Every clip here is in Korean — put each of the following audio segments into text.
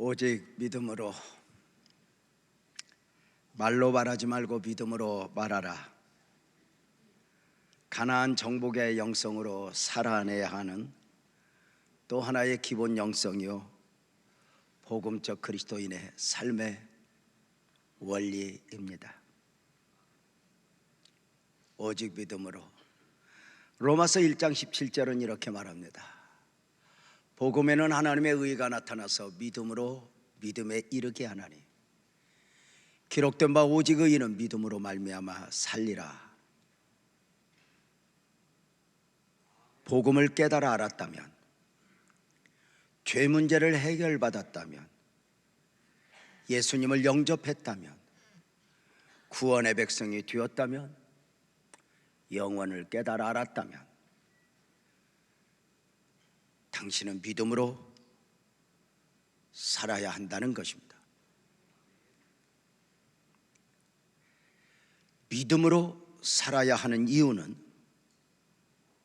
오직 믿음으로, 말로 말하지 말고 믿음으로 말하라. 가나안 정복의 영성으로 살아내야 하는 또 하나의 기본 영성이요, 복음적 그리스도인의 삶의 원리입니다. 오직 믿음으로. 로마서 1장 17절은 이렇게 말합니다. 복음에는 하나님의 의가 나타나서 믿음으로 믿음에 이르게 하나니 기록된 바 오직 의인은 믿음으로 말미암아 살리라. 복음을 깨달아 알았다면, 죄 문제를 해결받았다면, 예수님을 영접했다면, 구원의 백성이 되었다면, 영원을 깨달아 알았다면 당신은 믿음으로 살아야 한다는 것입니다. 믿음으로 살아야 하는 이유는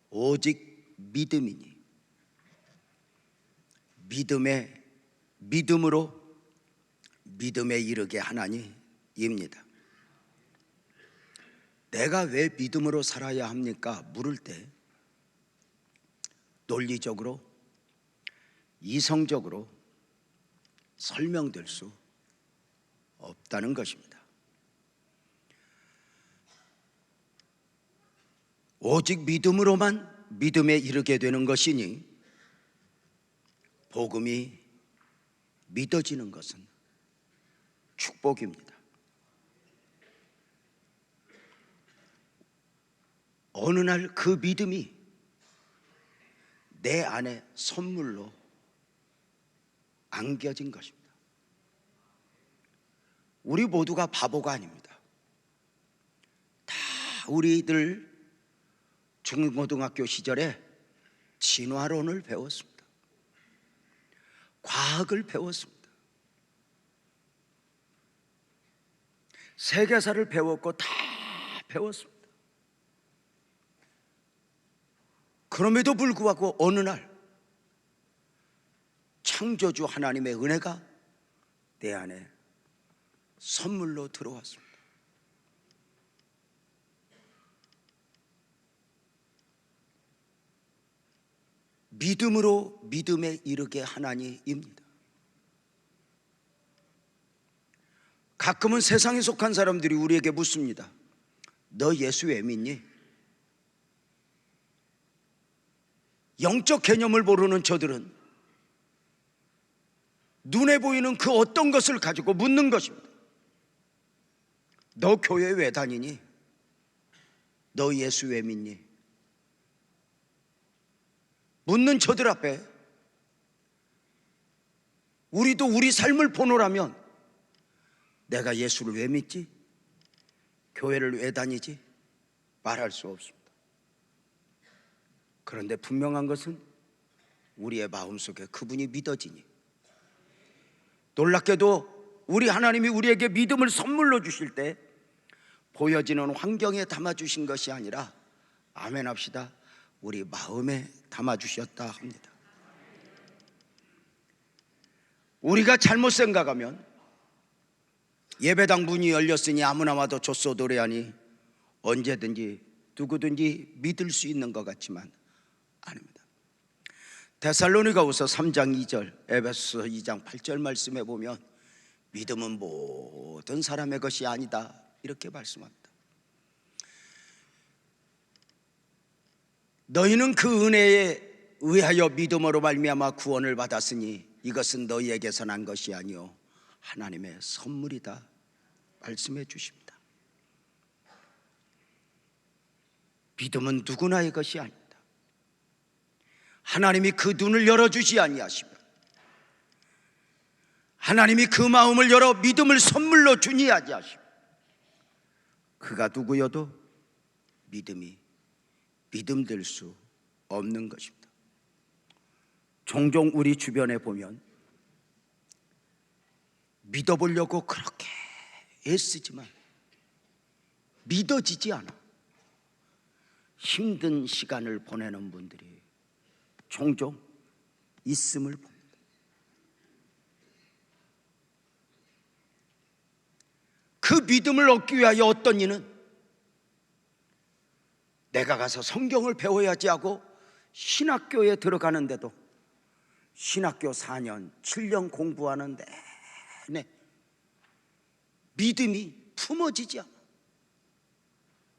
오직 믿음이니, 믿음으로 믿음에 이르게 하나니입니다. 내가 왜 믿음으로 살아야 합니까? 물을 때 논리적으로, 이성적으로 설명될 수 없다는 것입니다. 오직 믿음으로만 믿음에 이르게 되는 것이니 복음이 믿어지는 것은 축복입니다. 어느 날 그 믿음이 내 안에 선물로 안겨진 것입니다. 우리 모두가 바보가 아닙니다. 다 우리들 중고등학교 시절에 진화론을 배웠습니다. 과학을 배웠습니다. 세계사를 배웠고 다 배웠습니다. 그럼에도 불구하고 어느 날 창조주 하나님의 은혜가 내 안에 선물로 들어왔습니다. 믿음으로 믿음에 이르게 하나니입니다. 가끔은 세상에 속한 사람들이 우리에게 묻습니다. 너 예수 왜 믿니? 영적 개념을 모르는 저들은 눈에 보이는 그 어떤 것을 가지고 묻는 것입니다. 너 교회 왜 다니니? 너 예수 왜 믿니? 묻는 저들 앞에 우리도 우리 삶을 보노라면 내가 예수를 왜 믿지? 교회를 왜 다니지? 말할 수 없습니다. 그런데 분명한 것은 우리의 마음속에 그분이 믿어지니, 놀랍게도 우리 하나님이 우리에게 믿음을 선물로 주실 때 보여지는 환경에 담아주신 것이 아니라, 아멘 합시다, 우리 마음에 담아주셨다 합니다. 우리가 잘못 생각하면 예배당 문이 열렸으니 아무나 와도 줬소 노래하니 언제든지 누구든지 믿을 수 있는 것 같지만 아닙니다. 데살로니가후서 3장 2절, 에베소서 2장 8절 말씀에 보면 믿음은 모든 사람의 것이 아니다 이렇게 말씀합니다. 너희는 그 은혜에 의하여 믿음으로 말미암아 구원을 받았으니 이것은 너희에게서 난 것이 아니요 하나님의 선물이다 말씀해 주십니다. 믿음은 누구나의 것이 아닙니다. 하나님이 그 눈을 열어주지 아니하시면, 하나님이 그 마음을 열어 믿음을 선물로 주니 아니하시면 그가 누구여도 믿음이 믿음될 수 없는 것입니다. 종종 우리 주변에 보면 믿어보려고 그렇게 애쓰지만 믿어지지 않아 힘든 시간을 보내는 분들이 종종 있음을 봅니다. 그 믿음을 얻기 위하여 어떤 이는 내가 가서 성경을 배워야지 하고 신학교에 들어가는데도 신학교 4년, 7년 공부하는 내내 믿음이 품어지지 않아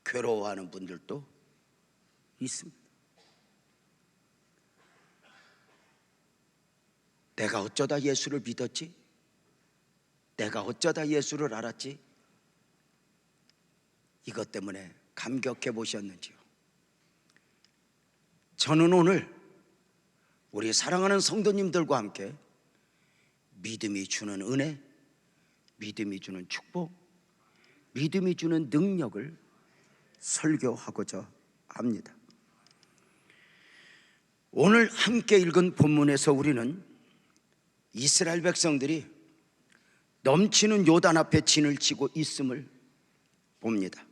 괴로워하는 분들도 있습니다. 내가 어쩌다 예수를 믿었지? 내가 어쩌다 예수를 알았지? 이것 때문에 감격해 보셨는지요? 저는 오늘 우리 사랑하는 성도님들과 함께 믿음이 주는 은혜, 믿음이 주는 축복, 믿음이 주는 능력을 설교하고자 합니다. 오늘 함께 읽은 본문에서 우리는 이스라엘 백성들이 넘치는 요단 앞에 진을 치고 있음을 봅니다.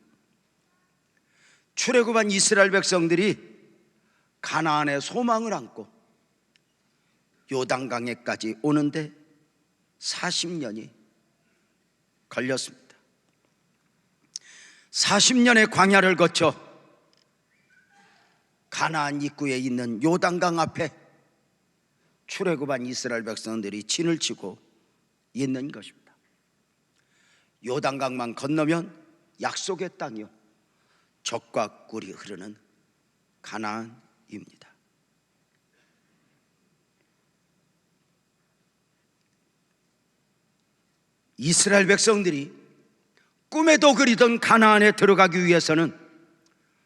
출애굽한 이스라엘 백성들이 가나안의 소망을 안고 요단강에까지 오는데 40년이 걸렸습니다. 40년의 광야를 거쳐 가나안 입구에 있는 요단강 앞에 출애굽한 이스라엘 백성들이 진을 치고 있는 것입니다. 요단강만 건너면 약속의 땅이요 젖과 꿀이 흐르는 가나안입니다. 이스라엘 백성들이 꿈에도 그리던 가나안에 들어가기 위해서는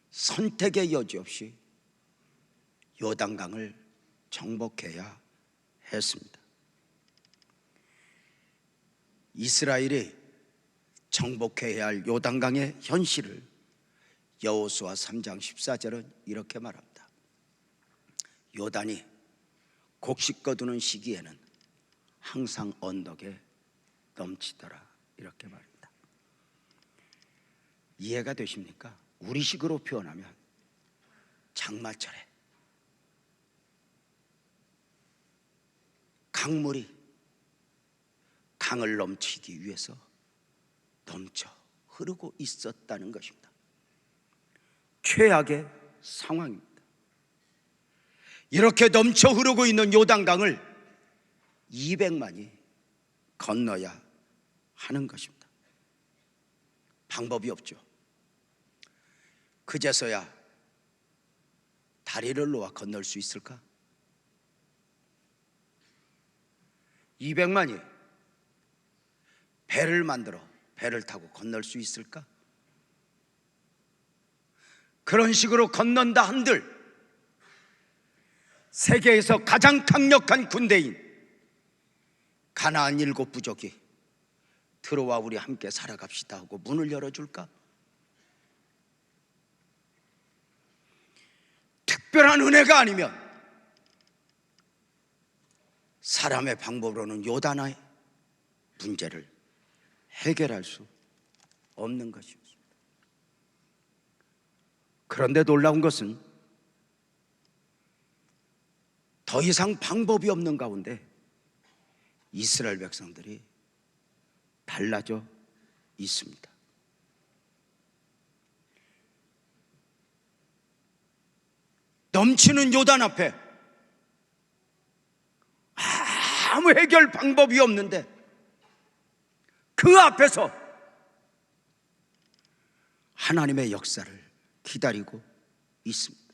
선택의 여지 없이 요단강을 정복해야 했습니다. 이스라엘이 정복해야 할 요단강의 현실을 여호수아 3장 14절은 이렇게 말합니다. 요단이 곡식 거두는 시기에는 항상 언덕에 넘치더라, 이렇게 말합니다. 이해가 되십니까? 우리식으로 표현하면 장마철에 강물이 강을 넘치기 위해서 넘쳐 흐르고 있었다는 것입니다. 최악의 상황입니다. 이렇게 넘쳐 흐르고 있는 요단강을 200만이 건너야 하는 것입니다. 방법이 없죠. 그제서야 다리를 놓아 건널 수 있을까? 200만이 배를 만들어 배를 타고 건널 수 있을까? 그런 식으로 건넌다 한들 세계에서 가장 강력한 군대인 가나안 7부족이 들어와 우리 함께 살아갑시다 하고 문을 열어줄까? 특별한 은혜가 아니면 사람의 방법으로는 요단의 문제를 해결할 수 없는 것이었습니다. 그런데 놀라운 것은 더 이상 방법이 없는 가운데 이스라엘 백성들이 달라져 있습니다. 넘치는 요단 앞에 아무 해결 방법이 없는데 그 앞에서 하나님의 역사를 기다리고 있습니다.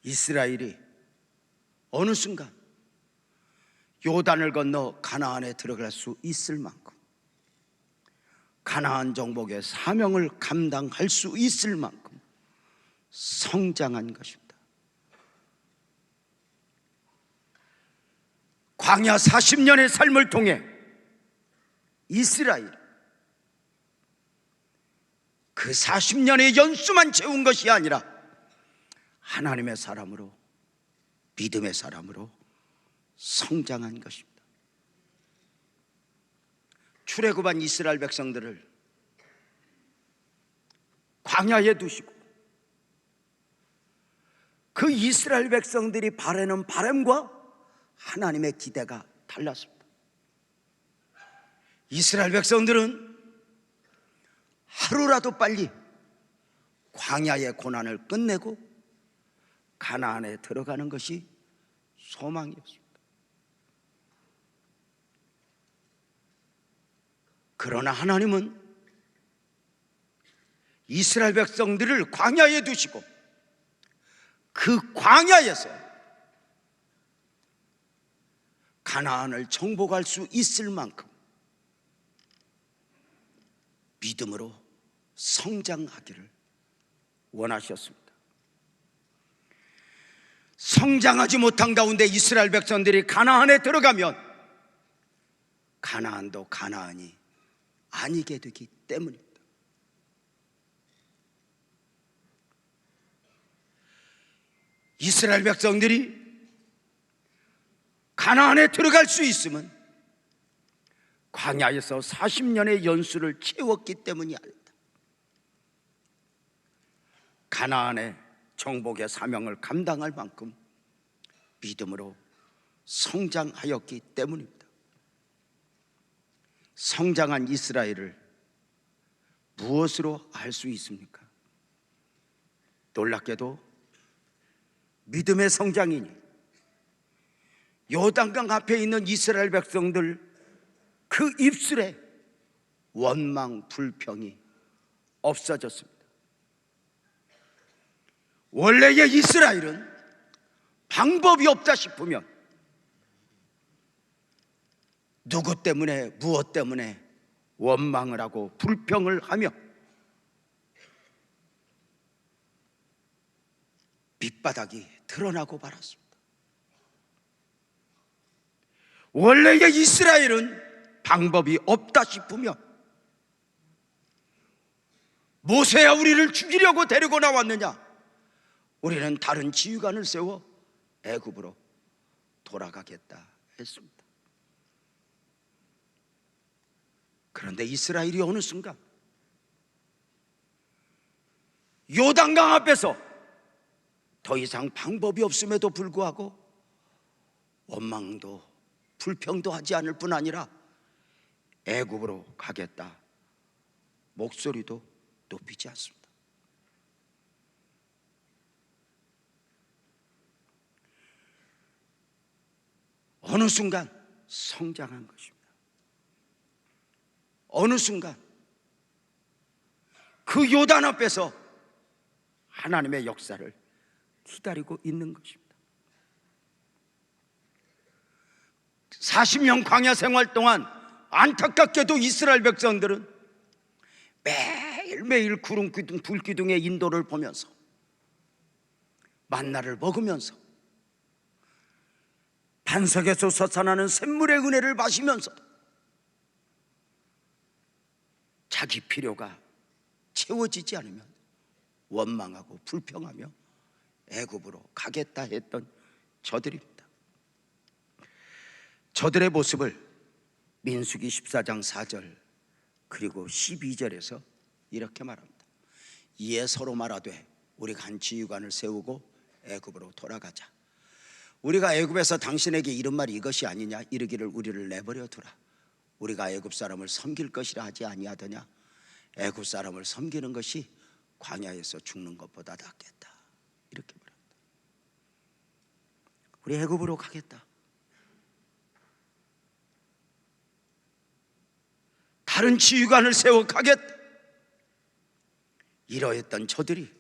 이스라엘이 어느 순간 요단을 건너 가나안에 들어갈 수 있을 만큼 가나안 정복의 사명을 감당할 수 있을 만큼 성장한 것입니다. 광야 40년의 삶을 통해 이스라엘 그 40년의 연수만 채운 것이 아니라 하나님의 사람으로, 믿음의 사람으로 성장한 것입니다. 출애굽한 이스라엘 백성들을 광야에 두시고 그 이스라엘 백성들이 바라는 바람과 하나님의 기대가 달랐습니다. 이스라엘 백성들은 하루라도 빨리 광야의 고난을 끝내고 가나안에 들어가는 것이 소망이었습니다. 그러나 하나님은 이스라엘 백성들을 광야에 두시고 그 광야에서 가나안을 정복할 수 있을 만큼 믿음으로 성장하기를 원하셨습니다. 성장하지 못한 가운데 이스라엘 백성들이 가나안에 들어가면 가나안도 가나안이 아니게 되기 때문입니다. 이스라엘 백성들이 가나안에 들어갈 수 있으면 광야에서 40년의 연수를 채웠기 때문이 아니다. 가나안의 정복의 사명을 감당할 만큼 믿음으로 성장하였기 때문입니다. 성장한 이스라엘을 무엇으로 알 수 있습니까? 놀랍게도 믿음의 성장이니 요단강 앞에 있는 이스라엘 백성들 그 입술에 원망 불평이 없어졌습니다. 원래의 이스라엘은 방법이 없다 싶으면 누구 때문에 무엇 때문에 원망을 하고 불평을 하며 밑바닥이 드러나고 말았습니다. 원래의 이스라엘은 방법이 없다 싶으며 모세야 우리를 죽이려고 데리고 나왔느냐? 우리는 다른 지휘관을 세워 애굽으로 돌아가겠다 했습니다. 그런데 이스라엘이 어느 순간 요단강 앞에서 더 이상 방법이 없음에도 불구하고 원망도 불평도 하지 않을 뿐 아니라 애굽으로 가겠다 목소리도 높이지 않습니다. 어느 순간 성장한 것입니다. 어느 순간 그 요단 앞에서 하나님의 역사를 기다리고 있는 것입니다. 40년 광야 생활 동안 안타깝게도 이스라엘 백성들은 매일매일 구름기둥 불기둥의 인도를 보면서 만나를 먹으면서 반석에서 솟아나는 샘물의 은혜를 마시면서 자기 필요가 채워지지 않으면 원망하고 불평하며 애굽으로 가겠다 했던 저들입니다. 저들의 모습을 민수기 14장 4절 그리고 12절에서 이렇게 말합니다. 이에 서로 말하되 우리가 한 지휘관을 세우고 애굽으로 돌아가자. 우리가 애굽에서 당신에게 이른 말이 이것이 아니냐? 이르기를 우리를 내버려 두라. 우리가 애굽 사람을 섬길 것이라 하지 아니하더냐? 애굽 사람을 섬기는 것이 광야에서 죽는 것보다 낫겠다. 이렇게 말합니다. 우리 애굽으로 가겠다. 다른 지휘관을 세워 가겠다. 이러했던 저들이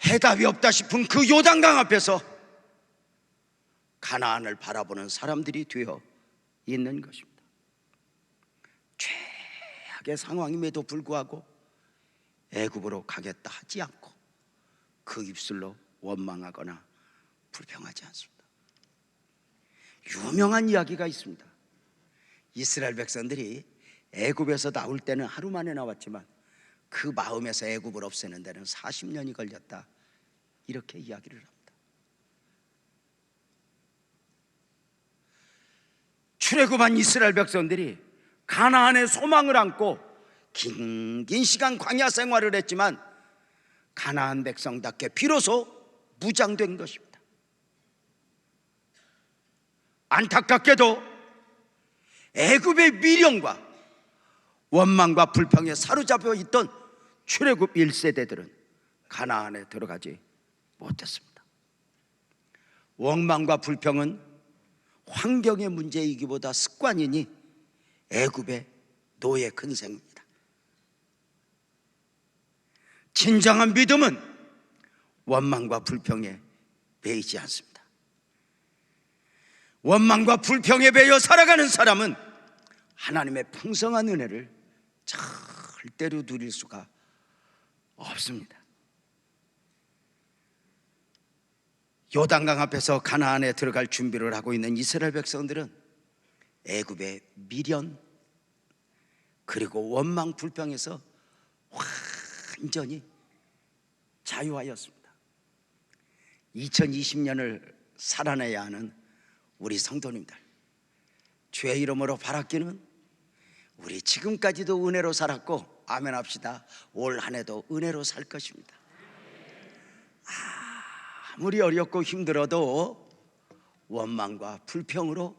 해답이 없다 싶은 그 요단강 앞에서 가나안을 바라보는 사람들이 되어 있는 것입니다. 최악의 상황임에도 불구하고 애굽으로 가겠다 하지 않고 그 입술로 원망하거나 불평하지 않습니다. 유명한 이야기가 있습니다. 이스라엘 백성들이 애굽에서 나올 때는 하루 만에 나왔지만 그 마음에서 애굽을 없애는 데는 40년이 걸렸다. 이렇게 이야기를 합니다. 출애굽한 이스라엘 백성들이 가나안의 소망을 안고 긴 시간 광야 생활을 했지만 가나안 백성답게 비로소 무장된 것입니다. 안타깝게도 애굽의 미련과 원망과 불평에 사로잡혀 있던 출애굽 1세대들은 가나안에 들어가지 못했습니다. 원망과 불평은 환경의 문제이기보다 습관이니 애굽의 노예 근생입니다. 진정한 믿음은 원망과 불평에 매이지 않습니다. 원망과 불평에 매여 살아가는 사람은 하나님의 풍성한 은혜를 절대로 누릴 수가 없습니다. 요단강 앞에서 가나안에 들어갈 준비를 하고 있는 이스라엘 백성들은 애굽의 미련 그리고 원망 불평에서 완전히 자유하였습니다. 2020년을 살아내야 하는 우리 성도님들, 주의 이름으로 바라기는 우리 지금까지도 은혜로 살았고 아멘 합시다. 올 한 해도 은혜로 살 것입니다. 아무리 어렵고 힘들어도 원망과 불평으로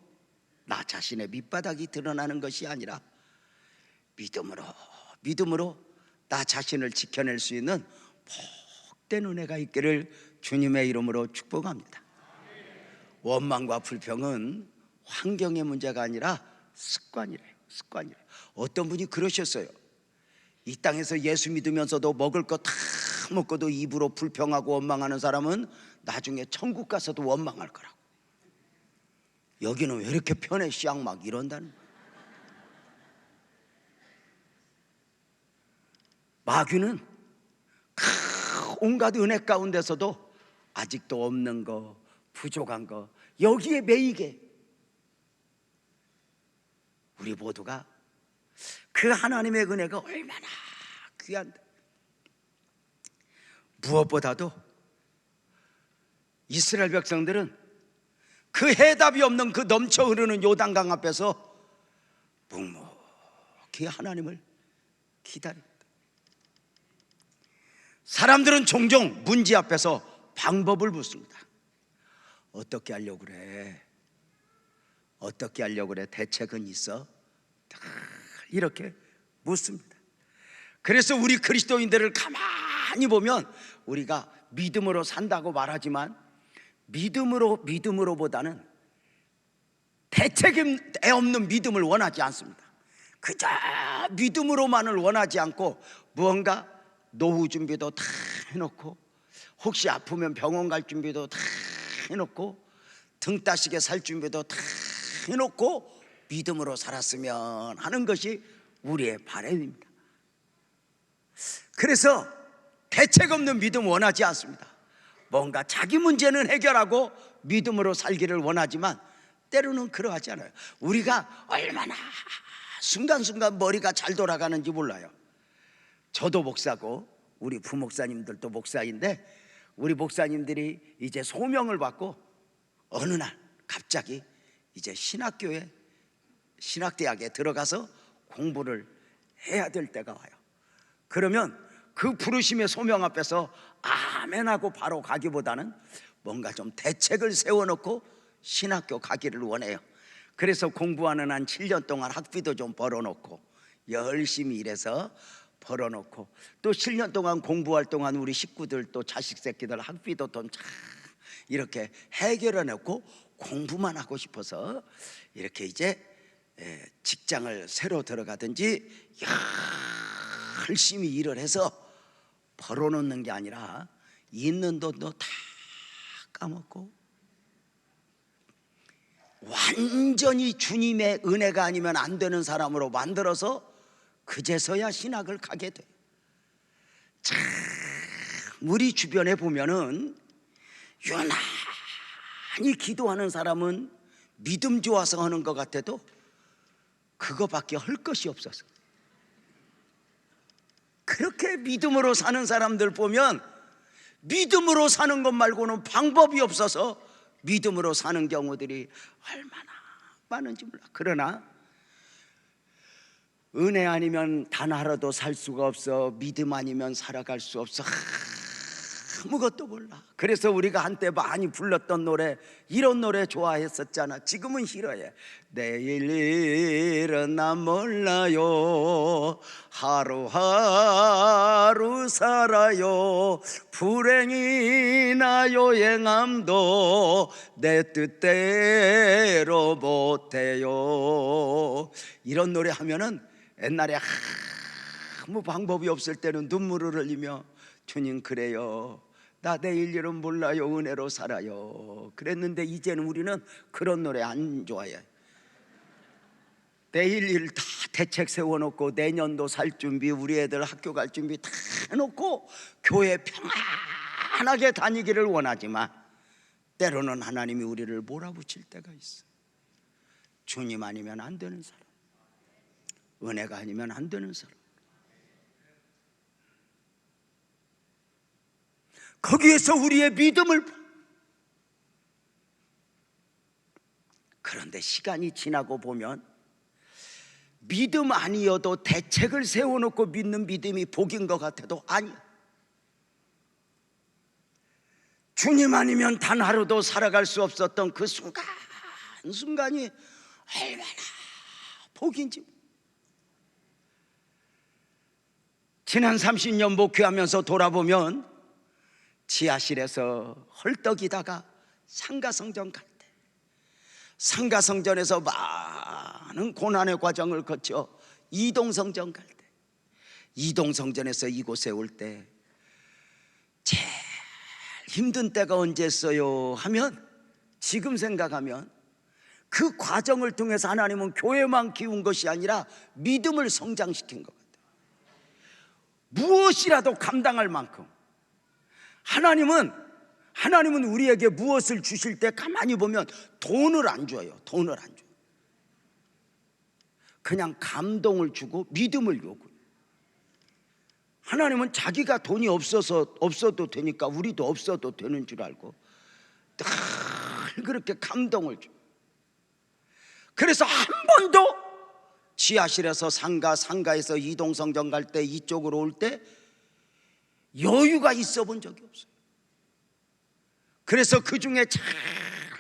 나 자신의 밑바닥이 드러나는 것이 아니라 믿음으로 나 자신을 지켜낼 수 있는 복된 은혜가 있기를 주님의 이름으로 축복합니다. 원망과 불평은 환경의 문제가 아니라 습관이래요. 어떤 분이 그러셨어요. 이 땅에서 예수 믿으면서도 먹을 거 다 먹고도 입으로 불평하고 원망하는 사람은 나중에 천국 가서도 원망할 거라고. 여기는 왜 이렇게 편해 씨앙 막 이런다는 거예요. 마귀는 온갖 은혜 가운데서도 아직도 없는 거, 부족한 거 여기에 매이게 우리 모두가 그 하나님의 은혜가 얼마나 귀한데, 무엇보다도 이스라엘 백성들은 그 해답이 없는 그 넘쳐 흐르는 요단강 앞에서 묵묵히 하나님을 기다립니다. 사람들은 종종 문제 앞에서 방법을 묻습니다. 어떻게 하려고 그래? 어떻게 하려고 그래? 대책은 있어? 이렇게 묻습니다. 그래서 우리 그리스도인들을 가만히 보면 우리가 믿음으로 산다고 말하지만 믿음으로보다는 대책이 없는 믿음을 원하지 않습니다. 그저 믿음으로만을 원하지 않고 무언가 노후 준비도 다 해놓고 혹시 아프면 병원 갈 준비도 다 해놓고 등 따시게 살 준비도 다 해놓고 믿음으로 살았으면 하는 것이 우리의 바람입니다. 그래서 대책 없는 믿음 원하지 않습니다. 뭔가 자기 문제는 해결하고 믿음으로 살기를 원하지만 때로는 그러하지 않아요. 우리가 얼마나 순간순간 머리가 잘 돌아가는지 몰라요. 저도 목사고 우리 부목사님들도 목사인데 우리 목사님들이 이제 소명을 받고 어느 날 갑자기 이제 신학대학에 들어가서 공부를 해야 될 때가 와요. 그러면 그 부르심의 소명 앞에서 아멘하고 바로 가기보다는 뭔가 좀 대책을 세워놓고 신학교 가기를 원해요. 그래서 공부하는 한 7년 동안 학비도 좀 벌어놓고 열심히 일해서 벌어놓고 또 7년 동안 공부할 동안 우리 식구들 또 자식 새끼들 학비도 돈 참 이렇게 해결해놓고 공부만 하고 싶어서 이렇게 이제 직장을 새로 들어가든지 열심히 일을 해서 벌어놓는 게 아니라 있는 돈도 다 까먹고 완전히 주님의 은혜가 아니면 안 되는 사람으로 만들어서 그제서야 신학을 가게 돼요. 참 우리 주변에 보면은 유난히 기도하는 사람은 믿음 좋아서 하는 것 같아도 그거밖에 할 것이 없어서 그렇게 믿음으로 사는 사람들 보면 믿음으로 사는 것 말고는 방법이 없어서 믿음으로 사는 경우들이 얼마나 많은지 몰라. 그러나 은혜 아니면 단 하루도 살 수가 없어. 믿음 아니면 살아갈 수 없어. 아무것도 몰라. 그래서 우리가 한때 많이 불렀던 노래, 이런 노래 좋아했었잖아. 지금은 싫어해. 내일 일은 난 몰라요, 하루하루 살아요, 불행이나 요행함도 내 뜻대로 못해요. 이런 노래 하면은 옛날에 아무 방법이 없을 때는 눈물을 흘리며 주님 그래요, 나 내일 일은 몰라요, 은혜로 살아요 그랬는데 이제는 우리는 그런 노래 안 좋아해. 내일 일 다 대책 세워놓고 내년도 살 준비, 우리 애들 학교 갈 준비 다 해놓고 교회 평안하게 다니기를 원하지만 때로는 하나님이 우리를 몰아붙일 때가 있어. 주님 아니면 안 되는 사람, 은혜가 아니면 안 되는 사람, 거기에서 우리의 믿음을. 그런데 시간이 지나고 보면 믿음 아니어도 대책을 세워놓고 믿는 믿음이 복인 것 같아도 아니야. 주님 아니면 단 하루도 살아갈 수 없었던 그 순간이 얼마나 복인지. 지난 30년 목회하면서 돌아보면 지하실에서 헐떡이다가 상가성전 갈 때, 상가성전에서 많은 고난의 과정을 거쳐 이동성전 갈 때, 이동성전에서 이곳에 올 때 제일 힘든 때가 언제였어요 하면, 지금 생각하면 그 과정을 통해서 하나님은 교회만 키운 것이 아니라 믿음을 성장시킨 것 같아요. 무엇이라도 감당할 만큼 하나님은 우리에게 무엇을 주실 때 가만히 보면 돈을 안 줘요. 돈을 안 줘요. 그냥 감동을 주고 믿음을 요구해요. 하나님은 자기가 돈이 없어도 되니까 우리도 없어도 되는 줄 알고 늘 그렇게 감동을 줘요. 그래서 한 번도 지하실에서 상가에서 이동성전 갈 때, 이쪽으로 올 때 여유가 있어 본 적이 없어요. 그래서 그 중에 참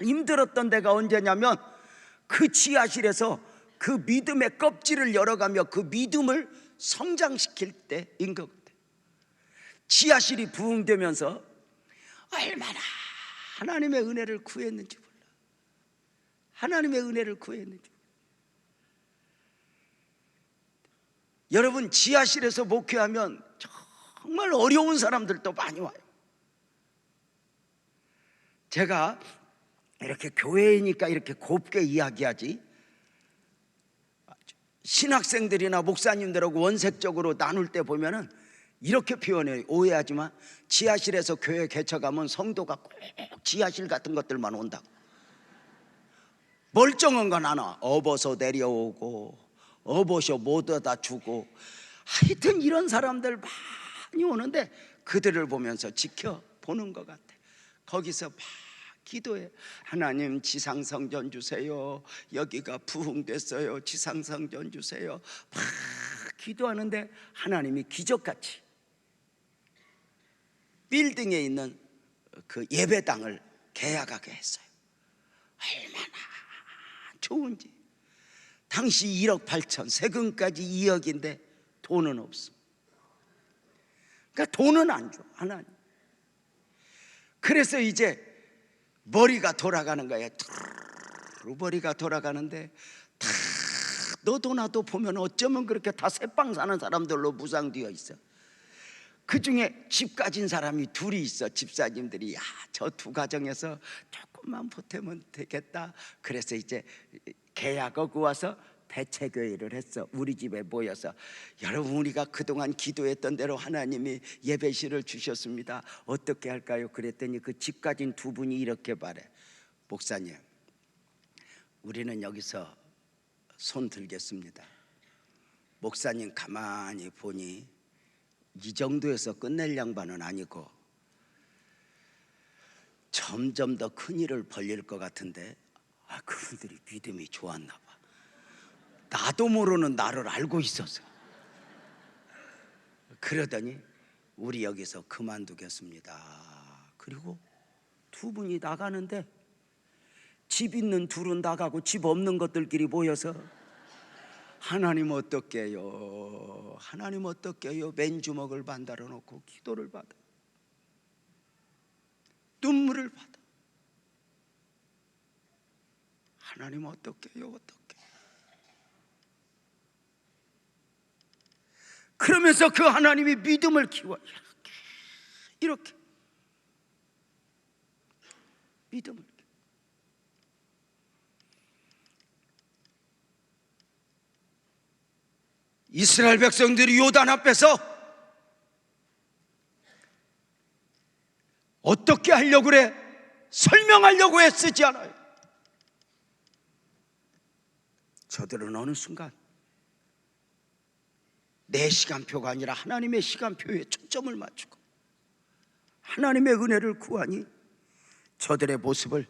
힘들었던 데가 언제냐면 그 지하실에서 그 믿음의 껍질을 열어가며 그 믿음을 성장시킬 때인 것 같아요. 지하실이 부흥되면서 얼마나 하나님의 은혜를 구했는지 몰라. 하나님의 은혜를 구했는지. 여러분, 지하실에서 목회하면 정말 어려운 사람들도 많이 와요. 제가 이렇게 교회이니까 이렇게 곱게 이야기하지, 신학생들이나 목사님들하고 원색적으로 나눌 때 보면은 이렇게 표현해요. 오해하지만 지하실에서 교회 개척하면 성도가 꼭 지하실 같은 것들만 온다고. 멀쩡한 건 하나, 업어서 내려오고 업어서 못 얻어 주고, 하여튼 이런 사람들 많이 오는데 그들을 보면서 지켜보는 것 같아. 거기서 막 기도해. 하나님 지상성전 주세요. 여기가 부흥됐어요. 지상성전 주세요. 막 기도하는데 하나님이 기적같이 빌딩에 있는 그 예배당을 계약하게 했어요. 얼마나 좋은지. 당시 1억 8천, 세금까지 2억인데 돈은 없어. 그러니까 돈은 안 줘, 하나님. 그래서 이제 머리가 돌아가는 거야. 머리가 돌아가는데 다 너도 나도 보면 어쩌면 그렇게 다 새빵 사는 사람들로 무장되어 있어. 그 중에 집 가진 사람이 둘이 있어. 집사님들이 야, 저 두 가정에서 조금만 보태면 되겠다. 그래서 이제 계약하고 와서 대체교회를 했어. 우리 집에 모여서, 여러분 우리가 그동안 기도했던 대로 하나님이 예배실을 주셨습니다. 어떻게 할까요? 그랬더니 그 집 가진 두 분이 이렇게 말해. 목사님, 우리는 여기서 손 들겠습니다. 목사님 가만히 보니 이 정도에서 끝낼 양반은 아니고 점점 더 큰 일을 벌릴 것 같은데, 그분들이 믿음이 좋았나 봐. 나도 모르는 나를 알고 있었어. 그러더니 우리 여기서 그만두겠습니다. 그리고 두 분이 나가는데 집 있는 둘은 나가고 집 없는 것들끼리 모여서 하나님 어떡해요, 하나님 어떡해요, 맨주먹을 만들어 놓고 기도를 받아, 눈물을 받아. 하나님 어떡해요, 어떡해. 그러면서 그 하나님이 믿음을 키워 이렇게 믿음을 키워. 이스라엘 백성들이 요단 앞에서 어떻게 하려고 그래? 설명하려고 애쓰지 않아요. 저들은 어느 순간 내 시간표가 아니라 하나님의 시간표에 초점을 맞추고 하나님의 은혜를 구하니 저들의 모습을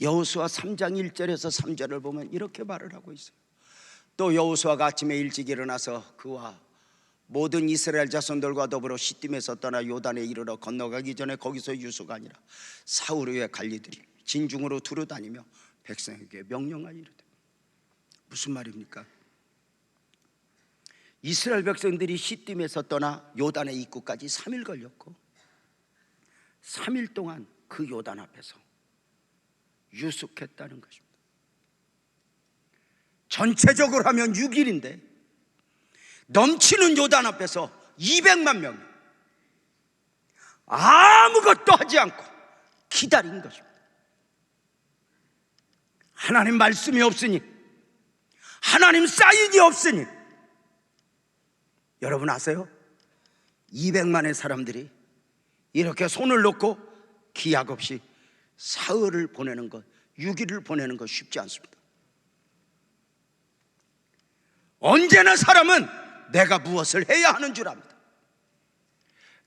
여호수아 3장 1절에서 3절을 보면 이렇게 말을 하고 있어요. 또 여호수아가 아침에 일찍 일어나서 그와 모든 이스라엘 자손들과 더불어 시딤에서 떠나 요단에 이르러 건너가기 전에 거기서 유수가 아니라 사울 위에 관리들이 진중으로 두루다니며 백성에게 명령하여 이르되. 무슨 말입니까? 이스라엘 백성들이 시딤에서 떠나 요단의 입구까지 3일 걸렸고 3일 동안 그 요단 앞에서 유숙했다는 것입니다. 전체적으로 하면 6일인데 넘치는 요단 앞에서 200만 명이 아무것도 하지 않고 기다린 것입니다. 하나님 말씀이 없으니, 하나님 사인이 없으니, 여러분 아세요? 200만의 사람들이 이렇게 손을 놓고 기약 없이 사흘을 보내는 것, 6일을 보내는 것 쉽지 않습니다. 언제나 사람은 내가 무엇을 해야 하는 줄 압니다.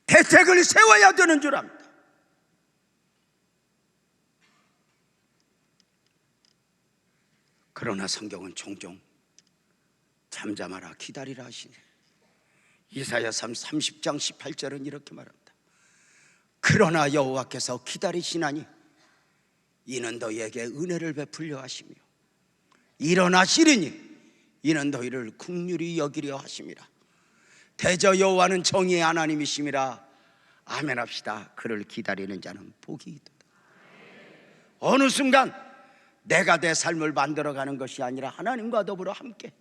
대책을 세워야 되는 줄 압니다. 그러나 성경은 종종 잠잠하라 기다리라 하시네. 이사야 30장 18절은 이렇게 말합니다. 그러나 여호와께서 기다리시나니 이는 너희에게 은혜를 베풀려 하시며 일어나시리니 이는 너희를 긍휼히 여기려 하심이라. 대저 여호와는 정의의 하나님이심이라. 아멘 합시다. 그를 기다리는 자는 복이 있도다. 어느 순간 내가 내 삶을 만들어가는 것이 아니라 하나님과 더불어 함께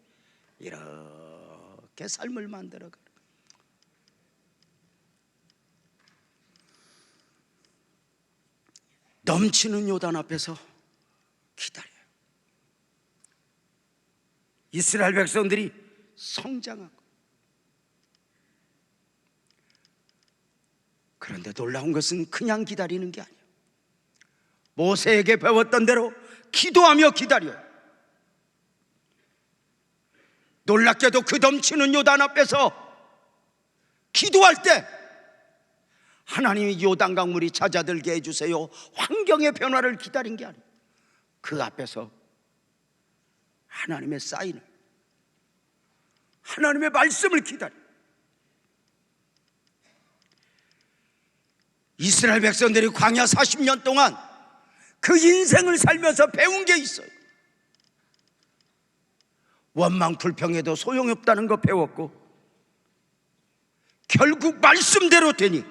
이렇게 삶을 만들어가는, 넘치는 요단 앞에서 기다려요. 이스라엘 백성들이 성장하고, 그런데 놀라운 것은 그냥 기다리는 게 아니에요. 모세에게 배웠던 대로 기도하며 기다려요. 놀랍게도 그 넘치는 요단 앞에서 기도할 때 하나님이 요단강 물이 잦아들게 해주세요, 환경의 변화를 기다린 게 아니에요. 그 앞에서 하나님의 사인을, 하나님의 말씀을 기다려. 이스라엘 백성들이 광야 40년 동안 그 인생을 살면서 배운 게 있어요. 원망 불평해도 소용없다는 거 배웠고, 결국 말씀대로 되니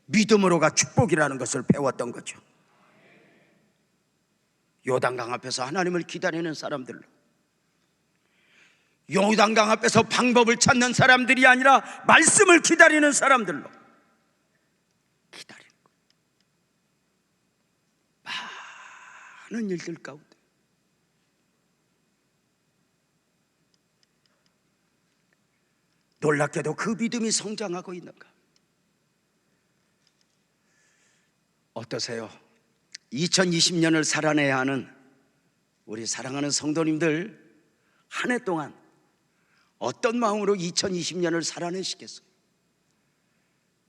믿음으로가 축복이라는 것을 배웠던 거죠. 요단강 앞에서 하나님을 기다리는 사람들로, 요단강 앞에서 방법을 찾는 사람들이 아니라 말씀을 기다리는 사람들로 기다리는 거예요. 많은 일들 가운데 놀랍게도 그 믿음이 성장하고 있는가? 어떠세요? 2020년을 살아내야 하는 우리 사랑하는 성도님들, 한 해 동안 어떤 마음으로 2020년을 살아내시겠어요?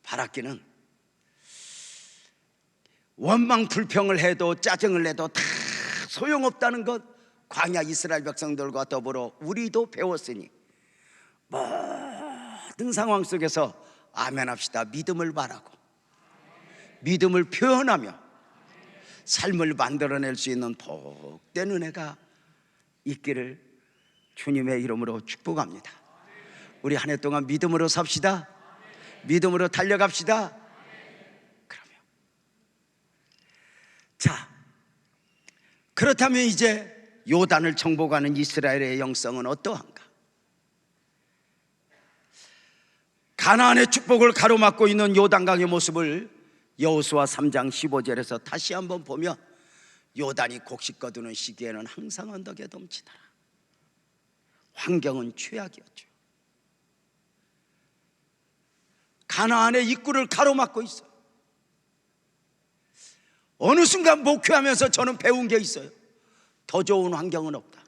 바라기는 원망 불평을 해도 짜증을 내도 다 소용없다는 것, 광야 이스라엘 백성들과 더불어 우리도 배웠으니 모든 상황 속에서 아멘 합시다. 믿음을 바라고 믿음을 표현하며 삶을 만들어낼 수 있는 복된 은혜가 있기를 주님의 이름으로 축복합니다. 우리 한 해 동안 믿음으로 삽시다. 믿음으로 달려갑시다. 그러면 자, 그렇다면 이제 요단을 정복하는 이스라엘의 영성은 어떠한가? 가나안의 축복을 가로막고 있는 요단강의 모습을 여호수아 3장 15절에서 다시 한번 보면 요단이 곡식 거두는 시기에는 항상 언덕에 넘치더라. 환경은 최악이었죠. 가나안의 입구를 가로막고 있어요. 어느 순간 목회하면서 저는 배운 게 있어요. 더 좋은 환경은 없다.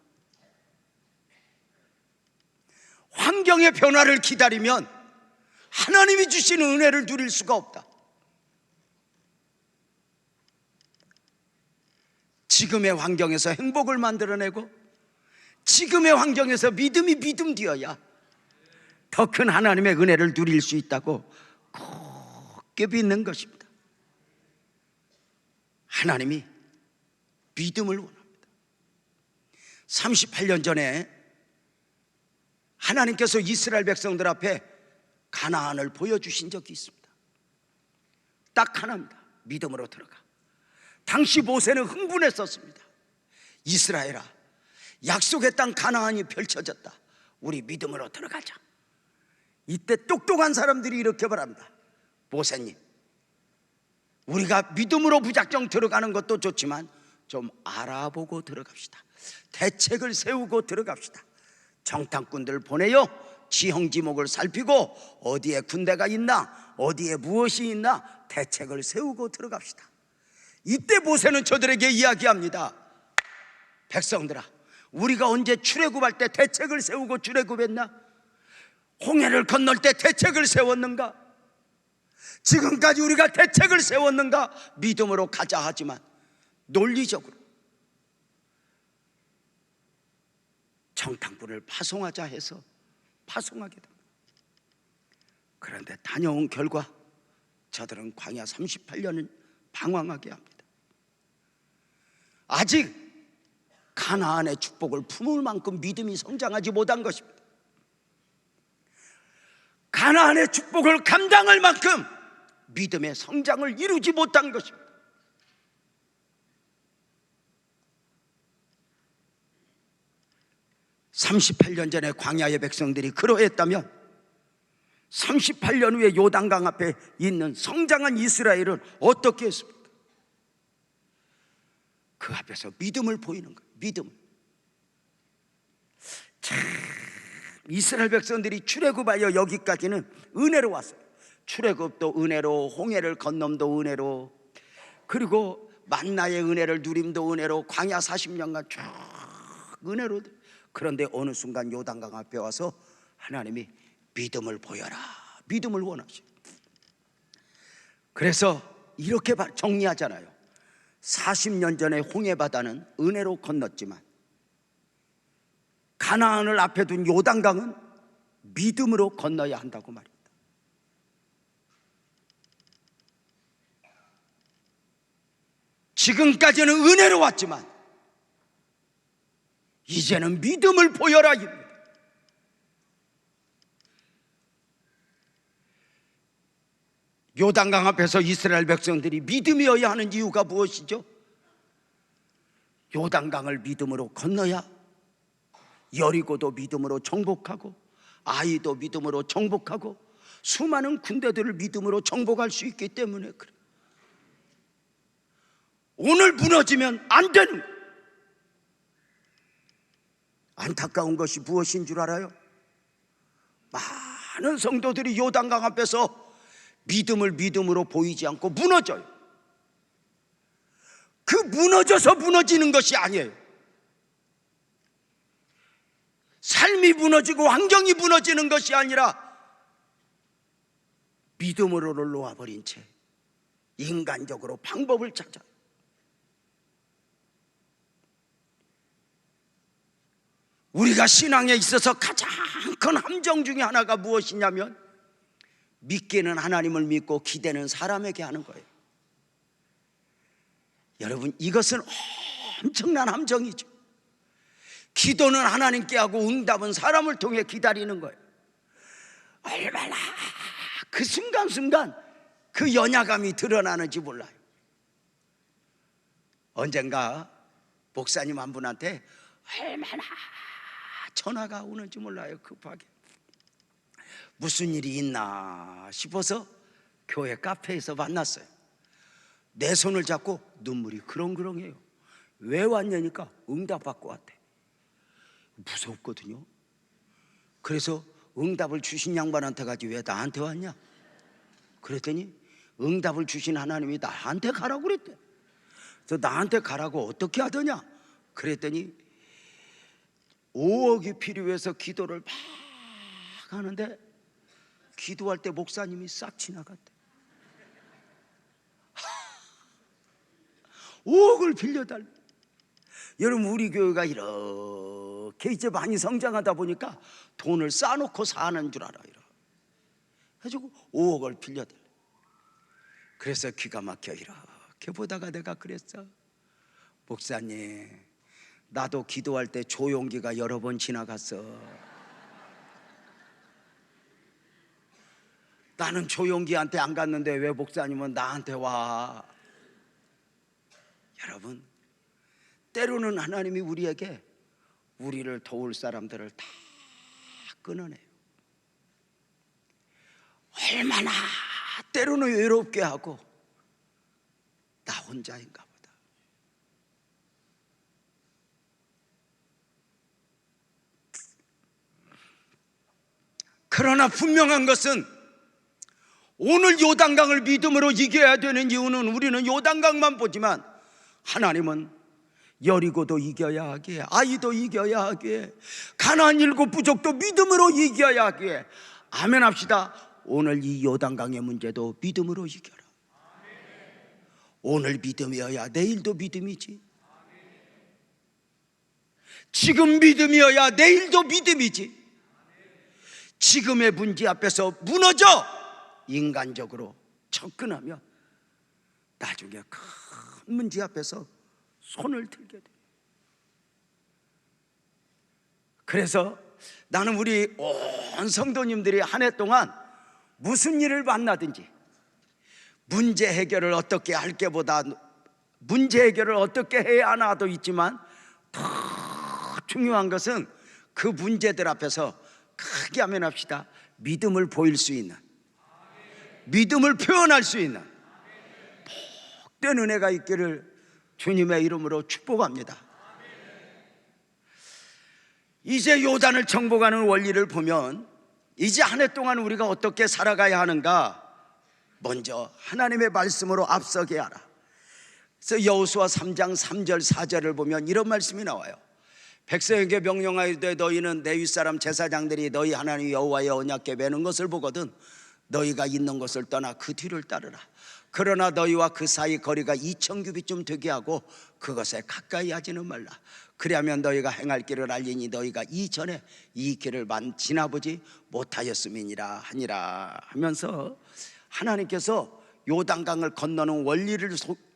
환경의 변화를 기다리면 하나님이 주시는 은혜를 누릴 수가 없다. 지금의 환경에서 행복을 만들어내고 지금의 환경에서 믿음이 믿음 되어야 더 큰 하나님의 은혜를 누릴 수 있다고 굳게 믿는 것입니다. 하나님이 믿음을 원합니다. 38년 전에 하나님께서 이스라엘 백성들 앞에 가나안을 보여주신 적이 있습니다. 딱 하나입니다. 믿음으로 들어가. 당시 모세는 흥분했었습니다. 이스라엘아, 약속의 땅 가나안이 펼쳐졌다. 우리 믿음으로 들어가자. 이때 똑똑한 사람들이 이렇게 말합니다. 모세님, 우리가 믿음으로 무작정 들어가는 것도 좋지만 좀 알아보고 들어갑시다. 대책을 세우고 들어갑시다. 정탐꾼들 보내요. 지형지목을 살피고 어디에 군대가 있나, 어디에 무엇이 있나 대책을 세우고 들어갑시다. 이때 모세는 저들에게 이야기합니다. 백성들아, 우리가 언제 출애굽할 때 대책을 세우고 출애굽했나? 홍해를 건널 때 대책을 세웠는가? 지금까지 우리가 대책을 세웠는가? 믿음으로 가자 하지만 논리적으로 정탐꾼을 파송하자 해서 파송하게 됩니다. 그런데 다녀온 결과 저들은 광야 38년을 방황하게 합니다. 아직 가나안의 축복을 품을 만큼 믿음이 성장하지 못한 것입니다. 가나안의 축복을 감당할 만큼 믿음의 성장을 이루지 못한 것입니다. (38년) 전에 광야의 백성들이 그러했다면 38년 후에 요단강 앞에 있는 성장한 이스라엘은 어떻게 했습니까? 그 앞에서 믿음을 보이는 거예요. 믿음을. 참, 이스라엘 백성들이 출애굽하여 여기까지는 은혜로 왔어요. 출애굽도 은혜로, 홍해를 건넘도 은혜로, 그리고 만나의 은혜를 누림도 은혜로, 광야 40년간 쭉 은혜로. 그런데 어느 순간 요단강 앞에 와서 하나님이 믿음을 보여라, 믿음을 원하시오. 그래서 이렇게 정리하잖아요. 40년 전에 홍해바다는 은혜로 건넜지만 가나안을 앞에 둔 요단강은 믿음으로 건너야 한다고 말입니다. 지금까지는 은혜로 왔지만 이제는 믿음을 보여라. 요단강 앞에서 이스라엘 백성들이 믿음이어야 하는 이유가 무엇이죠? 요단강을 믿음으로 건너야 여리고도 믿음으로 정복하고, 아이도 믿음으로 정복하고, 수많은 군대들을 믿음으로 정복할 수 있기 때문에 그래. 오늘 무너지면 안 되는 거예요. 안타까운 것이 무엇인 줄 알아요? 많은 성도들이 요단강 앞에서 믿음을 믿음으로 보이지 않고 무너져요. 그 무너져서 무너지는 것이 아니에요. 삶이 무너지고 환경이 무너지는 것이 아니라 믿음으로 놓아버린 채 인간적으로 방법을 찾아요. 우리가 신앙에 있어서 가장 큰 함정 중에 하나가 무엇이냐면 믿기는 하나님을 믿고 기대는 사람에게 하는 거예요. 여러분, 이것은 엄청난 함정이죠. 기도는 하나님께 하고 응답은 사람을 통해 기다리는 거예요. 얼마나 그 순간순간 그 연약함이 드러나는지 몰라요. 언젠가 목사님 한 분한테 얼마나 전화가 오는지 몰라요. 급하게 무슨 일이 있나 싶어서 교회 카페에서 만났어요. 내 손을 잡고 눈물이 그렁그렁해요. 왜 왔냐니까 응답받고 왔대. 무섭거든요. 그래서 응답을 주신 양반한테 가지 왜 나한테 왔냐? 그랬더니 응답을 주신 하나님이 나한테 가라고 그랬대. 그래서 나한테 가라고 어떻게 하더냐? 그랬더니 5억이 필요해서 기도를 막 하는데 기도할 때 목사님이 싹 지나갔대. 5억을 빌려달래. 여러분, 우리 교회가 이렇게 이제 많이 성장하다 보니까 돈을 쌓아놓고 사는 줄 알아요. 해가지고 5억을 빌려달래. 그래서 기가 막혀 이렇게 보다가 내가 그랬어. 목사님, 나도 기도할 때 조용기가 여러 번 지나갔어. 나는 조용기한테 안 갔는데 왜 목사님은 나한테 와? 여러분, 때로는 하나님이 우리에게 우리를 도울 사람들을 다 끊어내요. 얼마나 때로는 외롭게 하고 나 혼자인가 보다. 그러나 분명한 것은 오늘 요단강을 믿음으로 이겨야 되는 이유는 우리는 요단강만 보지만 하나님은 여리고도 이겨야 하기에, 아이도 이겨야 하기에, 가나안 7 부족도 믿음으로 이겨야 하기에, 아멘 합시다. 오늘 이 요단강의 문제도 믿음으로 이겨라. 오늘 믿음이어야 내일도 믿음이지. 지금 믿음이어야 내일도 믿음이지. 지금의 문제 앞에서 무너져 인간적으로 접근하면 나중에 큰 문제 앞에서 손을 들게 돼. 그래서 나는 우리 온 성도님들이 한 해 동안 무슨 일을 만나든지 문제 해결을 어떻게 할 게보다 문제 해결을 어떻게 해야 하나도 있지만 더 중요한 것은 그 문제들 앞에서 크게 아멘 합시다. 믿음을 보일 수 있는, 믿음을 표현할 수 있는 복된 은혜가 있기를 주님의 이름으로 축복합니다. 이제 요단을 정복하는 원리를 보면 이제 한 해 동안 우리가 어떻게 살아가야 하는가? 먼저 하나님의 말씀으로 앞서게 하라. 그래서 여호수아 3장 3절 4절을 보면 이런 말씀이 나와요. 백성에게 명령하여되 너희는 내 윗사람 제사장들이 너희 하나님 여호와의 언약궤 매는 것을 보거든 너희가 있는 곳을 떠나 그 뒤를 따르라. 그러나 너희와 그 사이 거리가 2000규빗쯤 되게 하고 그것에 가까이 하지는 말라. 그리하면 너희가 행할 길을 알리니 너희가 이전에 이 길을 지나보지 못하였음이니라 하니라 하면서 하나님께서 요단강을 건너는 원리를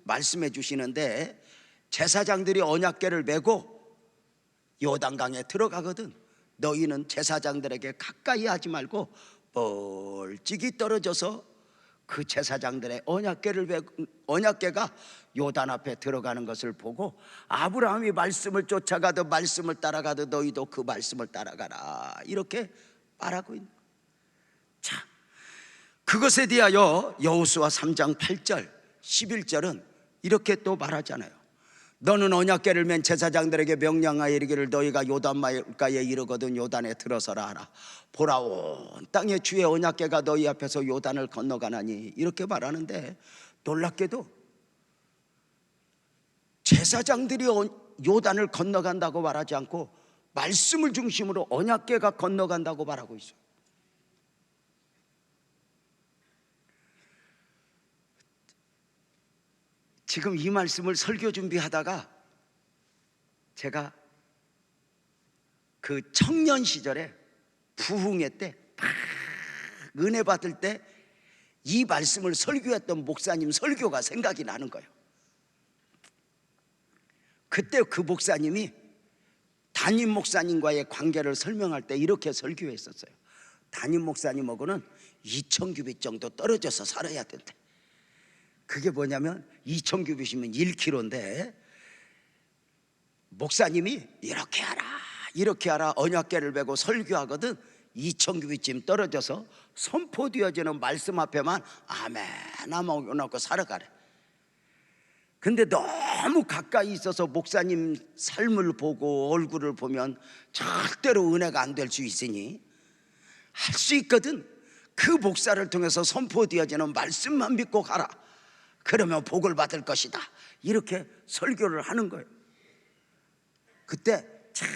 말씀해 주시는데, 제사장들이 언약궤를 메고 요단강에 들어가거든 너희는 제사장들에게 가까이 하지 말고 멀찍이 떨어져서 그 제사장들의 언약궤가 요단 앞에 들어가는 것을 보고 아브라함이 말씀을 쫓아가듯 말씀을 따라가듯 너희도 그 말씀을 따라가라, 이렇게 말하고 있는 거예요. 자, 그것에 대하여 여호수아 3장 8절 11절은 이렇게 또 말하잖아요. 너는 언약궤를 맨 제사장들에게 명령하여 이르기를 너희가 요단 말가에 이르거든 요단에 들어서라 하라. 보라, 온 땅에 주의 언약궤가 너희 앞에서 요단을 건너가나니, 이렇게 말하는데 놀랍게도 제사장들이 요단을 건너간다고 말하지 않고 말씀을 중심으로 언약궤가 건너간다고 말하고 있어요. 지금 이 말씀을 설교 준비하다가 제가 그 청년 시절에 부흥회 때 막 은혜 받을 때 이 말씀을 설교했던 목사님 설교가 생각이 나는 거예요. 그때 그 목사님이 담임 목사님과의 관계를 설명할 때 이렇게 설교했었어요. 담임 목사님하고는 2000규빗 정도 떨어져서 살아야 된대. 그게 뭐냐면 2000규빗이면 1km인데 목사님이 이렇게 하라 언약궤를 베고 설교하거든 2000규빗쯤 떨어져서 선포되어지는 말씀 앞에만 아멘 하고 살아가래. 근데 너무 가까이 있어서 목사님 삶을 보고 얼굴을 보면 절대로 은혜가 안 될 수 있으니 할 수 있거든. 그 목사를 통해서 선포되어지는 말씀만 믿고 가라. 그러면 복을 받을 것이다. 이렇게 설교를 하는 거예요. 그때 참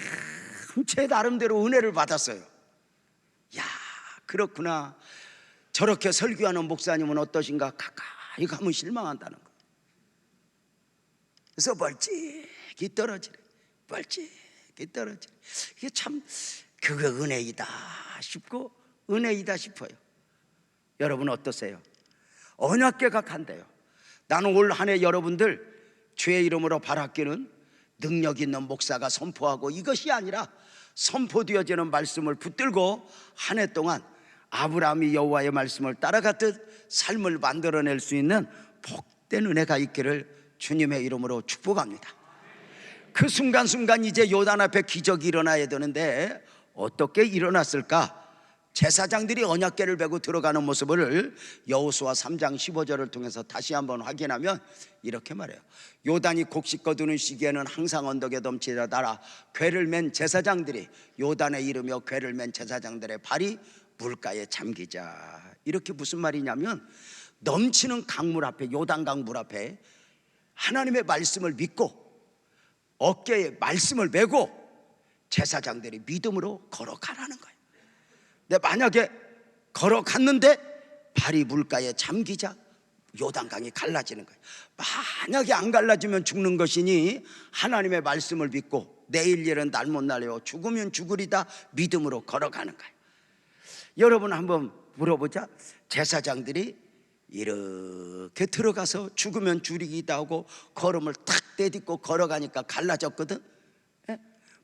제 나름대로 은혜를 받았어요. 야, 그렇구나. 저렇게 설교하는 목사님은 어떠신가? 가까이 가면 실망한다는 거. 그래서 멀찍이 떨어지래. 멀찍이 떨어지래. 이게 참 그거 은혜이다 싶고 은혜이다 싶어요. 여러분 어떠세요? 언약궤가 간대요. 나는 올 한 해 여러분들 주의 이름으로 바라기는 능력 있는 목사가 선포하고 이것이 아니라 선포되어지는 말씀을 붙들고 한 해 동안 아브라함이 여호와의 말씀을 따라갔듯 삶을 만들어낼 수 있는 복된 은혜가 있기를 주님의 이름으로 축복합니다. 그 순간순간 이제 요단 앞에 기적이 일어나야 되는데 어떻게 일어났을까? 제사장들이 언약궤를 베고 들어가는 모습을 여호수아 3장 15절을 통해서 다시 한번 확인하면 이렇게 말해요. 요단이 곡식 거두는 시기에는 항상 언덕에 넘치다라 궤를 맨 제사장들이 요단에 이르며 궤를 맨 제사장들의 발이 물가에 잠기자. 이렇게 무슨 말이냐면 넘치는 강물 앞에 요단강 물 앞에 하나님의 말씀을 믿고 어깨에 말씀을 메고 제사장들이 믿음으로 걸어가라는 거예요. 근데 만약에 걸어갔는데 발이 물가에 잠기자 요단강이 갈라지는 거예요. 만약에 안 갈라지면 죽는 것이니 하나님의 말씀을 믿고 내일 일은 날 못 날려 죽으면 죽으리다 믿음으로 걸어가는 거예요. 여러분 한번 물어보자. 제사장들이 이렇게 들어가서 죽으면 죽이기도 하고 걸음을 탁 내딛고 걸어가니까 갈라졌거든.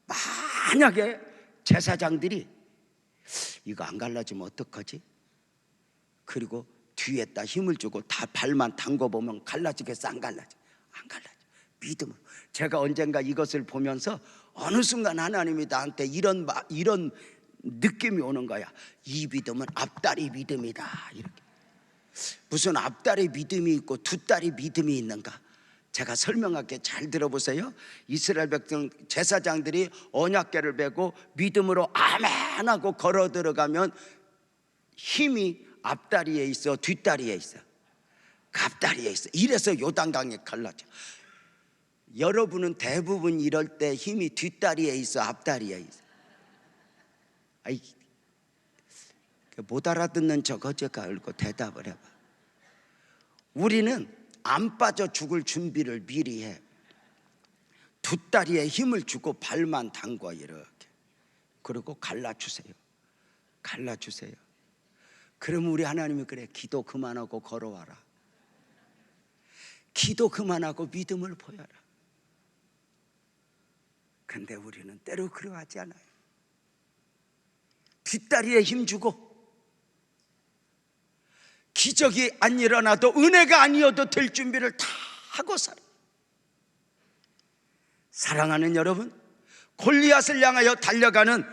만약에 제사장들이 이거 안 갈라지면 어떡하지? 그리고 뒤에다 힘을 주고 다 발만 담궈보면 갈라지겠어? 안 갈라져? 안 갈라져. 믿음으로. 제가 언젠가 이것을 보면서 어느 순간 하나님이 나한테 이런 느낌이 오는 거야. 이 믿음은 앞다리 믿음이다. 이렇게. 무슨 앞다리 믿음이 있고 뒷다리 믿음이 있는가? 제가 설명할게. 잘 들어보세요. 이스라엘 백성 제사장들이 언약궤를 베고 믿음으로 아멘 하고 걸어 들어가면 힘이 앞다리에 있어 뒷다리에 있어? 앞다리에 있어. 이래서 요단강에 갈라져. 여러분은 대부분 이럴 때 힘이 뒷다리에 있어 앞다리에 있어? 아이, 못 알아듣는 척 어제가 알고 대답을 해봐. 우리는 안 빠져 죽을 준비를 미리 해. 뒷다리에 힘을 주고 발만 담궈 이렇게. 그리고 갈라주세요. 갈라주세요. 그러면 우리 하나님이 그래, 기도 그만하고 걸어와라. 기도 그만하고 믿음을 보여라. 근데 우리는 때로 그러하지 않아요. 뒷다리에 힘주고 기적이 안 일어나도 은혜가 아니어도 될 준비를 다 하고 살아요. 사랑하는 여러분, 골리앗을 향하여 달려가는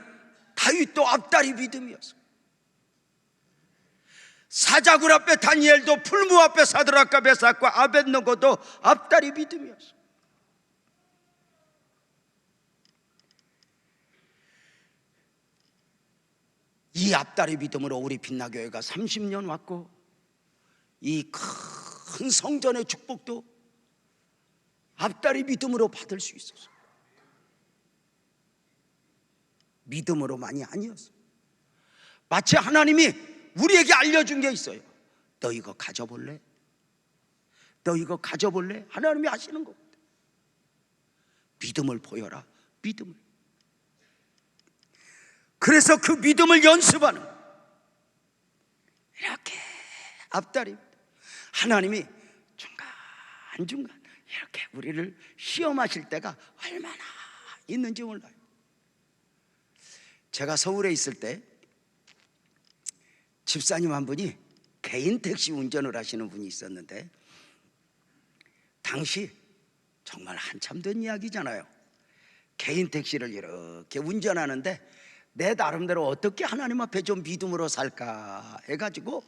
다윗도 앞다리 믿음이었어. 사자굴 앞에 다니엘도 풀무 앞에 사드락과 메삭과 아벳느고도 앞다리 믿음이었어. 이 앞다리 믿음으로 우리 빛나교회가 30년 왔고 이 큰 성전의 축복도 앞다리 믿음으로 받을 수 있었어. 믿음으로만이 아니었어. 마치 하나님이 우리에게 알려준 게 있어요. 너 이거 가져볼래? 너 이거 가져볼래? 하나님이 하시는 거. 믿음을 보여라. 믿음을. 그래서 그 믿음을 연습하는, 이렇게 앞다리입니다. 하나님이 중간중간 이렇게 우리를 시험하실 때가 얼마나 있는지 몰라요. 제가 서울에 있을 때 집사님 한 분이 개인 택시 운전을 하시는 분이 있었는데, 당시 정말 한참 된 이야기잖아요. 개인 택시를 이렇게 운전하는데 내 나름대로 어떻게 하나님 앞에 좀 믿음으로 살까 해가지고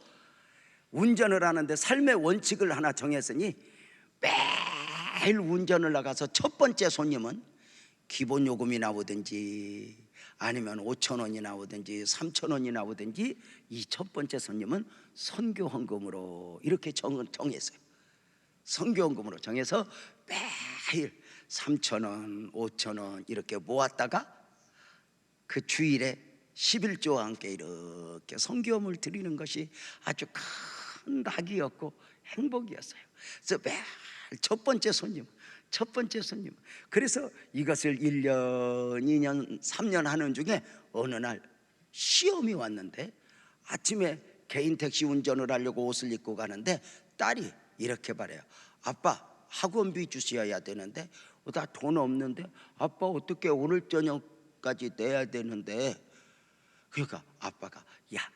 운전을 하는데 삶의 원칙을 하나 정했으니, 매일 운전을 나가서 첫 번째 손님은 기본 요금이 나오든지 아니면 5,000원이 나오든지 3,000원이 나오든지 이 첫 번째 손님은 선교 헌금으로 이렇게 정했어요. 선교 헌금으로 정해서 매일 3,000원, 5,000원 이렇게 모았다가 그 주일에 11조와 함께 이렇게 선교험을 드리는 것이 아주 큰 낙이었고 행복이었어요. 그래서 매일 첫 번째 손님. 그래서 이것을 1년, 2년, 3년 하는 중에 어느 날 시험이 왔는데, 아침에 개인 택시 운전을 하려고 옷을 입고 가는데 딸이 이렇게 말해요. 아빠, 학원비 주셔야 되는데 나 돈 없는데 아빠 어떻게 오늘 저녁까지 내야 되는데. 그러니까 아빠가, 야,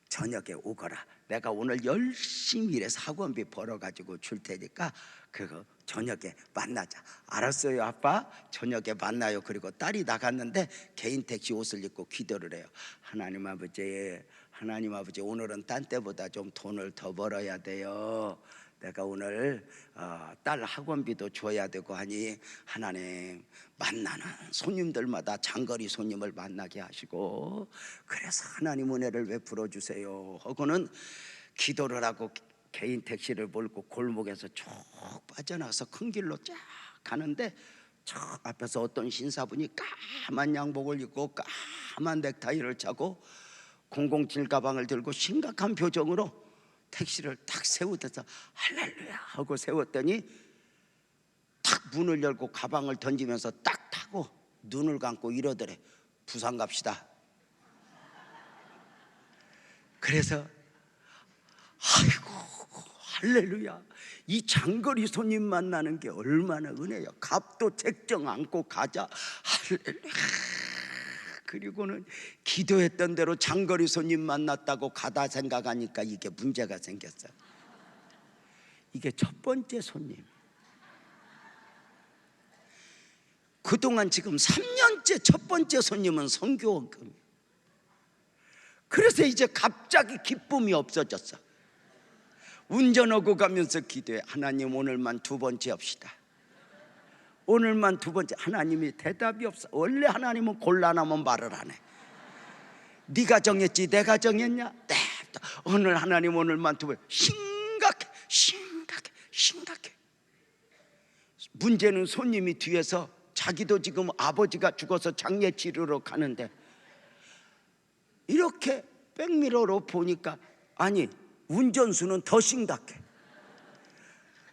저녁에 오거라. 내가 오늘 열심히 일해서 학원비 벌어가지고 줄 테니까 그거 저녁에 만나자. 알았어요 아빠, 저녁에 만나요. 그리고 딸이 나갔는데 개인 택시 옷을 입고 기도를 해요. 하나님 아버지, 오늘은 딴 때보다 좀 돈을 더 벌어야 돼요. 내가 오늘 딸 학원비도 줘야 되고 하니 하나님, 만나는 손님들마다 장거리 손님을 만나게 하시고 그래서 하나님 은혜를 베풀어 주세요 하고는 기도를 하고 개인 택시를 몰고 골목에서 쭉 빠져나와서 큰 길로 쫙 가는데, 저 앞에서 어떤 신사분이 까만 양복을 입고 까만 넥타이를 차고 007 가방을 들고 심각한 표정으로 택시를 딱 세우면서 할렐루야 하고 세웠더니 탁 문을 열고 가방을 던지면서 딱 타고 눈을 감고 이러더래. 부산 갑시다. 그래서 아이고 할렐루야, 이 장거리 손님 만나는 게 얼마나 은혜야. 값도 책정 않고 가자. 할렐루야. 그리고는 기도했던 대로 장거리 손님 만났다고 가다 생각하니까 이게 문제가 생겼어요. 이게 첫 번째 손님. 그동안 지금 3년째 첫 번째 손님은 선교원금. 그래서 이제 갑자기 기쁨이 없어졌어. 운전하고 가면서 기도해. 하나님 오늘만 두 번째 합시다. 오늘만 두 번째. 하나님이 대답이 없어. 원래 하나님은 곤란하면 말을 안 해. 네가 정했지 내가 정했냐? 네. 오늘 하나님 오늘만 두 번째. 심각해. 문제는 손님이 뒤에서 자기도 지금 아버지가 죽어서 장례 치르러 가는데 이렇게 백미러로 보니까 아니 운전수는 더 심각해.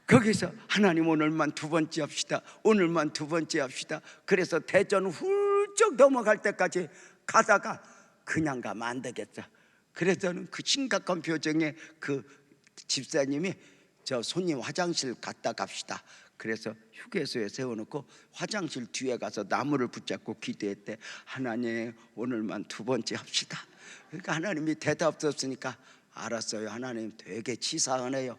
거기서 하나님 오늘만 두 번째 합시다. 오늘만 두 번째 합시다. 그래서 대전 훌쩍 넘어갈 때까지 가다가 그냥 가면 안 되겠다. 그래서는 그 심각한 표정에 그 집사님이 저 손님 화장실 갔다 갑시다. 그래서 휴게소에 세워놓고 화장실 뒤에 가서 나무를 붙잡고 기도했대. 하나님 오늘만 두 번째 합시다. 그러니까 하나님이 대답 없으니까 알았어요. 하나님 되게 치사하네요.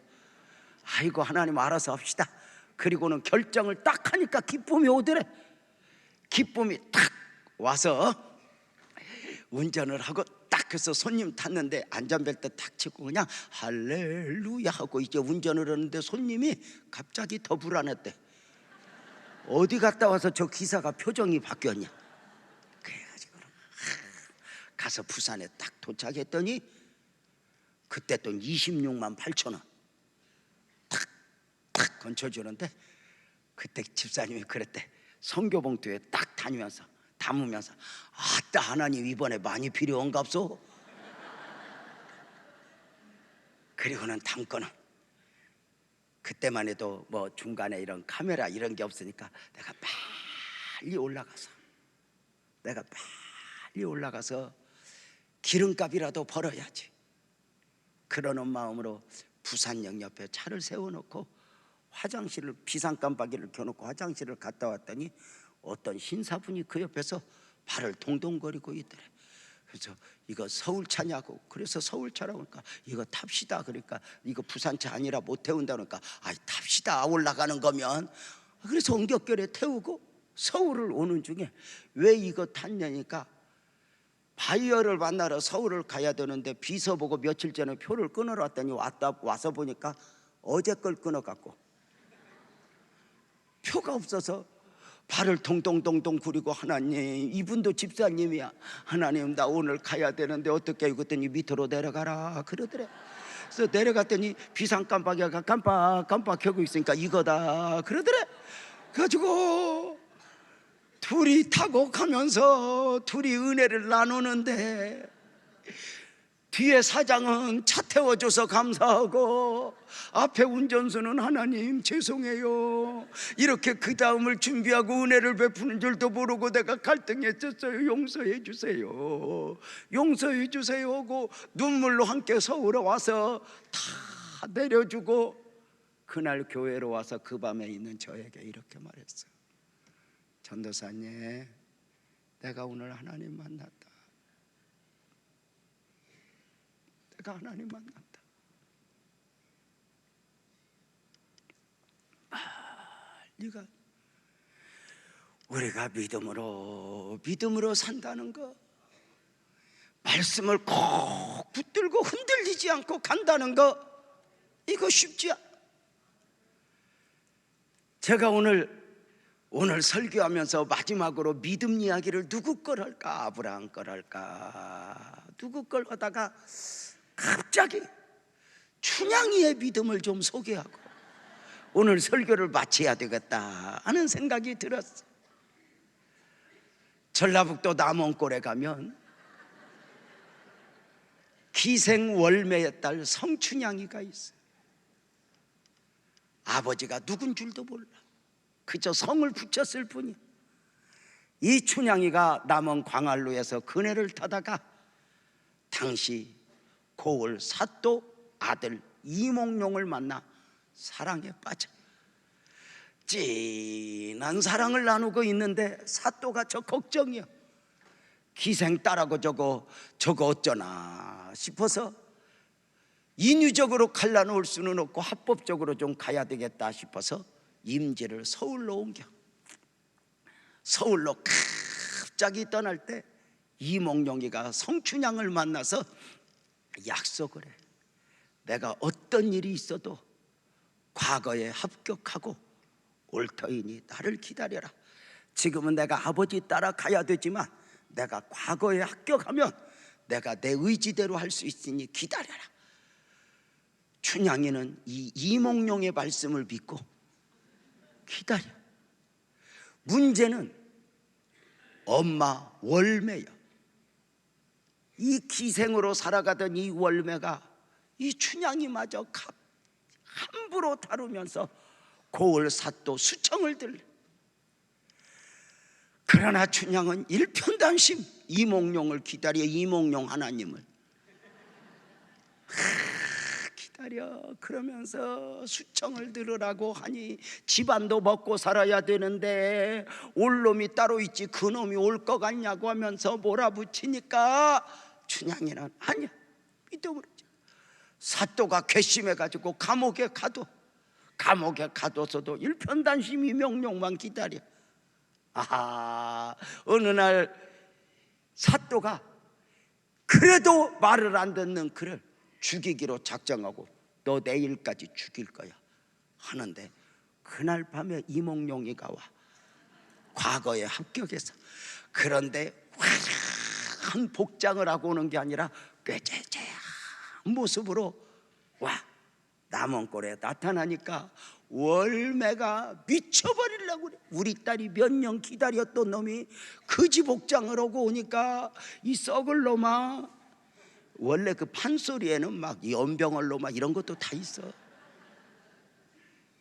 아이고 하나님 알아서 합시다. 그리고는 결정을 딱 하니까 기쁨이 오더래. 기쁨이 딱 와서 운전을 하고 딱 해서 손님 탔는데 안전벨트 탁 치고 그냥 할렐루야 하고 이제 운전을 하는데 손님이 갑자기 더 불안했대. 어디 갔다 와서 저 기사가 표정이 바뀌었냐. 그래가지고 가서 부산에 딱 도착했더니 그때 돈 26만 8천 원 탁 건쳐주는데, 그때 집사님이 그랬대. 선교봉투에 딱 담으면서 아따 하나님 이번에 많이 필요한갑소. 그리고는 담거는 그때만 해도 뭐 중간에 이런 카메라 이런 게 없으니까 내가 빨리 올라가서 기름값이라도 벌어야지. 그러는 마음으로 부산역 옆에 차를 세워놓고 화장실을 비상깜빡이를 켜놓고 화장실을 갔다 왔더니 어떤 신사분이 그 옆에서 발을 동동거리고 있더래. 그래서 이거 서울차냐고. 그래서 서울차라고 하니까 이거 탑시다. 그러니까 이거 부산차 아니라 못 태운다. 그러니까 아이 탑시다, 올라가는 거면. 그래서 엉겹결에 태우고 서울을 오는 중에 왜 이거 탔냐니까 바이어를 만나러 서울을 가야 되는데 비서 보고 며칠 전에 표를 끊으러 왔더니 와서 보니까 어제 걸 끊어갖고 표가 없어서 발을 동동동동 구리고, 하나님, 이분도 집사님이야, 하나님 나 오늘 가야 되는데 어떻게. 그랬더니 밑으로 내려가라 그러더래. 그래서 내려갔더니 비상깜빡이가 깜빡깜빡 켜고 있으니까 이거다 그러더래. 그래가지고 둘이 타고 가면서 둘이 은혜를 나누는데 뒤에 사장은 차 태워줘서 감사하고 앞에 운전수는 하나님 죄송해요, 이렇게 그 다음을 준비하고 은혜를 베푸는 줄도 모르고 내가 갈등했었어요, 용서해 주세요, 용서해 주세요 하고 눈물로 함께 서울에 와서 다 내려주고 그날 교회로 와서 그 밤에 있는 저에게 이렇게 말했어요. 전도사님, 내가 오늘 하나님 만났다. 내가 하나님 만났다. 네가 우리가 믿음으로 산다는 거, 말씀을 꼭 붙들고 흔들리지 않고 간다는 거, 이거 쉽지 않아. 제가 오늘 설교하면서 마지막으로 믿음 이야기를 누구 걸 할까, 아브라함 걸 할까, 누구 걸 하다가 갑자기 춘향이의 믿음을 좀 소개하고 오늘 설교를 마쳐야 되겠다 하는 생각이 들었어. 전라북도 남원골에 가면 기생월매의 딸 성춘향이가 있어. 아버지가 누군 줄도 몰라. 그저 성을 붙였을 뿐이야. 이 춘향이가 남원 광안루에서 그네를 타다가 당시 고을 사또 아들 이몽룡을 만나 사랑에 빠져 진한 사랑을 나누고 있는데 사또가 저 걱정이야. 기생 딸하고 저거 어쩌나 싶어서 인위적으로 갈라놓을 수는 없고 합법적으로 좀 가야 되겠다 싶어서 임지를 서울로 옮겨. 서울로 갑자기 떠날 때 이몽룡이가 성춘향을 만나서 약속을 해. 내가 어떤 일이 있어도 과거에 합격하고 올 터이니 나를 기다려라. 지금은 내가 아버지 따라 가야 되지만 내가 과거에 합격하면 내가 내 의지대로 할 수 있으니 기다려라. 춘향이는 이 이몽룡의 말씀을 믿고 기다려. 문제는 엄마 월매야. 이 기생으로 살아가던 이 월매가 이 춘향이마저 함부로 다루면서 고을 사또 수청을 들래. 그러나 춘향은 일편단심 이몽룡을 기다려. 이몽룡 하나님을 기다려. 그러면서 수청을 들으라고 하니 집안도 먹고 살아야 되는데 올 놈이 따로 있지 그 놈이 올 것 같냐고 하면서 몰아붙이니까 춘향이는 아니야, 믿음으로. 사또가 괘씸해가지고 감옥에 가둬서도 일편단심 이몽룡만 기다려. 아하, 어느 날 사또가 그래도 말을 안 듣는 그를 죽이기로 작정하고 너 내일까지 죽일 거야 하는데 그날 밤에 이몽룡이가 와. 과거에 합격해서. 그런데 화려한 복장을 하고 오는 게 아니라 꾀죄죄한 모습으로 와. 남원골에 나타나니까 월매가 미쳐버리려고 그래. 우리 딸이 몇 년 기다렸던 놈이 그지 복장을 하고 오니까 이 썩을 놈아. 원래 그 판소리에는 막 연병을 놈아 이런 것도 다 있어.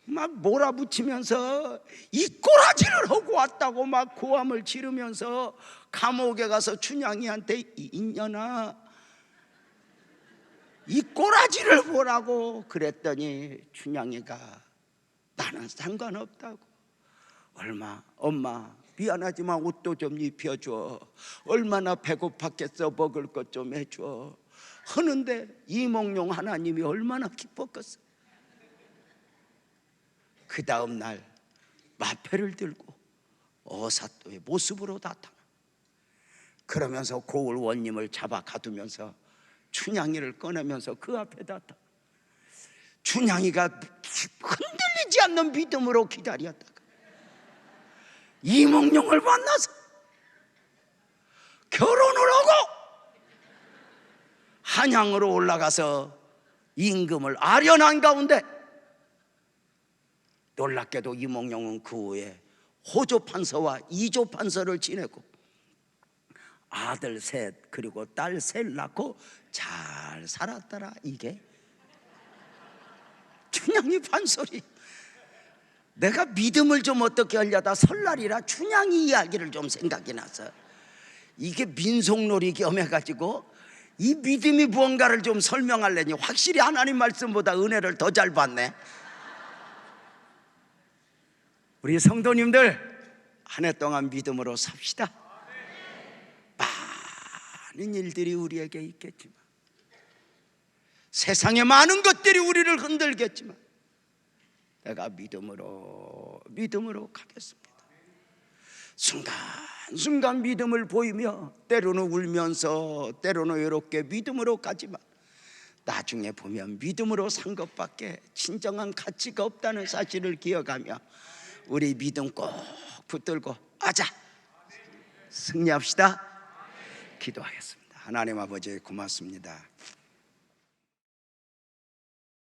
막 몰아붙이면서 이 꼬라지를 하고 왔다고 막 고함을 지르면서 감옥에 가서 춘향이한테 이 인연아 이 꼬라지를 보라고 그랬더니 춘향이가 나는 상관없다고. 엄마 미안하지만 옷도 좀 입혀줘. 얼마나 배고팠겠어. 먹을 것 좀 해줘. 하는데 이몽룡 하나님이 얼마나 기뻤겠어. 그 다음 날 마패를 들고 어사또의 모습으로 나타나. 그러면서 고을 원님을 잡아 가두면서 춘향이를 꺼내면서 그 앞에다 다. 춘향이가 흔들리지 않는 믿음으로 기다렸다가 이몽룡을 만나서 결혼을 하고 한양으로 올라가서 임금을 아련한 가운데, 놀랍게도 이몽룡은 그 후에 호조 판서와 이조 판서를 지내고 아들 셋 그리고 딸 셋 낳고 잘 살았더라. 이게 춘향이 판소리. 내가 믿음을 좀 어떻게 하려다 설날이라 춘향이 이야기를 좀 생각이 나서 이게 민속놀이 겸해가지고 이 믿음이 무언가를 좀 설명하려니 확실히 하나님 말씀보다 은혜를 더 잘 받네. 우리 성도님들 한 해 동안 믿음으로 삽시다. 많은 일들이 우리에게 있겠지만, 세상의 많은 것들이 우리를 흔들겠지만 내가 믿음으로 가겠습니다. 순간순간 믿음을 보이며 때로는 울면서 때로는 외롭게 믿음으로 가지만 나중에 보면 믿음으로 산 것밖에 진정한 가치가 없다는 사실을 기억하며 우리 믿음 꼭 붙들고 아자 승리합시다. 기도하겠습니다. 하나님 아버지 고맙습니다.